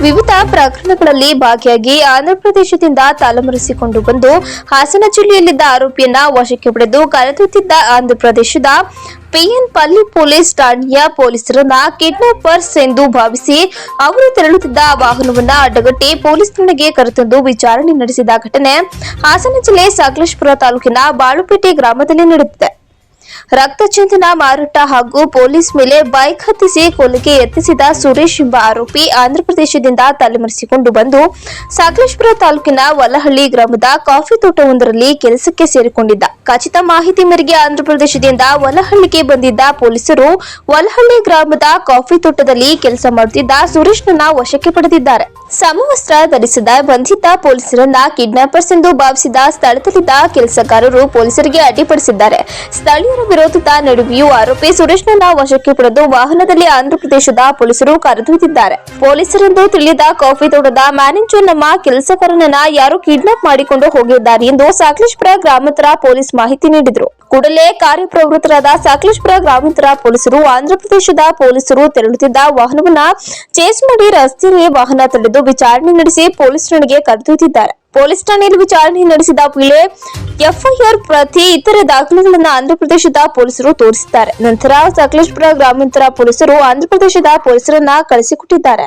ವಿವಿಧ ಪ್ರಕರಣಗಳಲ್ಲಿ ಭಾಗಿಯಾಗಿ ಆಂಧ್ರಪ್ರದೇಶದಿಂದ ತಲೆಮರೆಸಿಕೊಂಡು ಬಂದು ಹಾಸನ ಜಿಲ್ಲೆಯಲ್ಲಿದ್ದ ಆರೋಪಿಯನ್ನ ವಶಕ್ಕೆ ಪಡೆದು ಕರೆದೊಯ್ದಿದ್ದ ಆಂಧ್ರಪ್ರದೇಶದ ಪಿಎನ್ ಪಲ್ಲಿ ಪೊಲೀಸ್ ಠಾಣೆಯ ಪೊಲೀಸರನ್ನ ಕಿಡ್ನಾಪರ್ಸ್ ಎಂದು ಭಾವಿಸಿ ಅವರು ತೆರಳುತ್ತಿದ್ದ ವಾಹನವನ್ನ ಅಡ್ಡಗಟ್ಟಿ ಪೊಲೀಸ್ ಠಾಣೆಗೆ ಕರೆತಂದು ವಿಚಾರಣೆ ನಡೆಸಿದ ಘಟನೆ ಹಾಸನ ಜಿಲ್ಲೆ ಸಕಲೇಶಪುರ ತಾಲೂಕಿನ ಬಾಳುಪೇಟೆ ಗ್ರಾಮದಲ್ಲಿ ನಡೆದಿದೆ. ರಕ್ತಚಂದನ ಮಾರಾಟ ಹಾಗೂ ಪೊಲೀಸ್ ಮೇಲೆ ಬೈಕ್ ಹತ್ತಿಸಿ ಕೊಲೆಗೆ ಯತ್ನಿಸಿದ ಸುರೇಶ್ ಎಂಬ ಆರೋಪಿ ಆಂಧ್ರಪ್ರದೇಶದಿಂದ ತಲೆಮರೆಸಿಕೊಂಡು ಬಂದು ಸಕಲೇಶಪುರ ತಾಲೂಕಿನ ವಲಹಳ್ಳಿ ಗ್ರಾಮದ ಕಾಫಿ ತೋಟವೊಂದರಲ್ಲಿ ಕೆಲಸಕ್ಕೆ ಸೇರಿಕೊಂಡಿದ್ದ. ಖಚಿತ ಮಾಹಿತಿ ಮೇರೆಗೆ ಆಂಧ್ರಪ್ರದೇಶದಿಂದ ವಲಹಳ್ಳಿಗೆ ಬಂದಿದ್ದ ಪೊಲೀಸರು ವಲಹಳ್ಳಿ ಗ್ರಾಮದ ಕಾಫಿ ತೋಟದಲ್ಲಿ ಕೆಲಸ ಮಾಡುತ್ತಿದ್ದ ಸುರೇಶ್ನನ್ನ ವಶಕ್ಕೆ ಪಡೆದಿದ್ದಾರೆ. ಸಮವಸ್ತ್ರ ಧರಿಸಿದ ಬಂಧಿತ ಪೊಲೀಸರನ್ನ ಕಿಡ್ನಾಪರ್ಸ್ ಎಂದು ಭಾವಿಸಿದ ಸ್ಥಳದಲ್ಲಿದ್ದ ಕೆಲಸಗಾರರು ಪೊಲೀಸರಿಗೆ ಅಡ್ಡಿಪಡಿಸಿದ್ದಾರೆ. ಸ್ಥಳೀಯರ ವಿರೋಧದ ನಡುವೆಯೂ ಆರೋಪಿ ಸುರೇಶ್ನನ್ನ ವಶಕ್ಕೆ ಪಡೆದು ವಾಹನದಲ್ಲಿ ಆಂಧ್ರಪ್ರದೇಶದ ಪೊಲೀಸರು ಕರೆದೊಯ್ದಿದ್ದಾರೆ. ಪೊಲೀಸರೆಂದು ತಿಳಿದ ಕಾಫಿ ತೋಟದ ಮ್ಯಾನೇಜರ್ ನಮ್ಮ ಕೆಲಸಗಾರನನ್ನ ಯಾರು ಕಿಡ್ನಾಪ್ ಮಾಡಿಕೊಂಡು ಹೋಗಿದ್ದಾರೆ ಎಂದು ಸಕಲೇಶಪುರ ಗ್ರಾಮಾಂತರ ಪೊಲೀಸ್ ಮಾಹಿತಿ ನೀಡಿದರು. ಕೂಡಲೇ ಕಾರ್ಯಪ್ರವೃತ್ತರಾದ ಸಕಲೇಶಪುರ ಗ್ರಾಮಾಂತರ ಪೊಲೀಸರು ಆಂಧ್ರಪ್ರದೇಶದ ಪೊಲೀಸರು ತೆರಳುತ್ತಿದ್ದ ವಾಹನವನ್ನ ಚೇಸ್ ಮಾಡಿ ರಸ್ತೆಯಲ್ಲಿ ವಾಹನ ತಡೆದು ವಿಚಾರಣೆ ನಡೆಸಿ ಪೊಲೀಸ್ ಠಾಣೆಗೆ ಕರೆದೊಯ್ದಿದ್ದಾರೆ. ಪೊಲೀಸ್ ಠಾಣೆಯಲ್ಲಿ ವಿಚಾರಣೆ ನಡೆಸಿದ ವೇಳೆ ಎಫ್ಐಆರ್ ಪ್ರತಿ ಇತರೆ ದಾಖಲೆಗಳನ್ನು ಆಂಧ್ರಪ್ರದೇಶದ ಪೊಲೀಸರು ತೋರಿಸಿದ್ದಾರೆ. ನಂತರ ಸಕಲೇಶಪುರ ಗ್ರಾಮಾಂತರ ಪೊಲೀಸರು ಆಂಧ್ರಪ್ರದೇಶದ ಪೊಲೀಸರನ್ನ ಕಳಿಸಿಕೊಟ್ಟಿದ್ದಾರೆ.